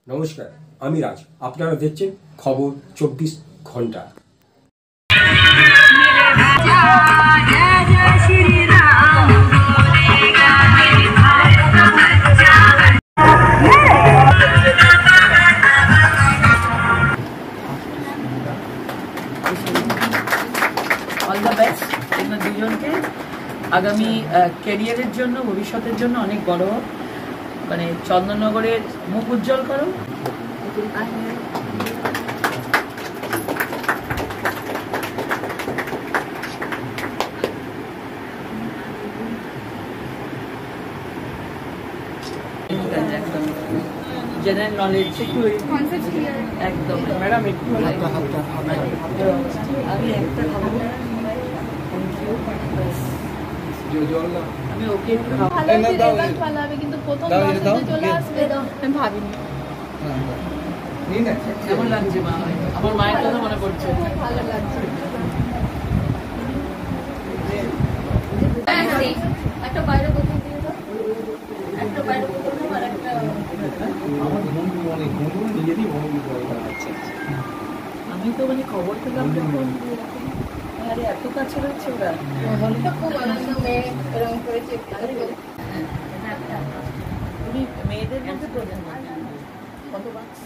নমস্কার, আমি রাজ। আপনারা দেখছেন খবর 24 ঘন্টা। অল দ্য বেস্ট তোমরা দুজনকে আগামী ক্যারিয়ারের জন্য, ভবিষ্যতের জন্য অনেক বড় মানে চন্দননগরের মুখ উজ্জ্বল করো। জেনারেল নলেজ একদম ম্যাডাম একটু আমি একটা খাবো। আমি ওকে একটু খাবো। ভালো হবে কিন্তু প্রথম চলে আসবে আমি ভাবিনি। কেমন লাগছে মা? আমার মায়ের কথা মনে পড়ছে। ভালো লাগছে। একটা বাইরে কোথাও দিয়ে দাও, একটা বাইরে কোথাও আর একটা আমার বন্ধু অনেক বন্ধু নিজেরই বন্ধু করে। আমি তো মানে খবর পেলাম যখন আরে এত কাছে রয়েছে ওরা। খুব আনন্দ মেয়ে এরকম করেছে। তুমি মেয়েদের মধ্যে প্রধান কত বাক্স?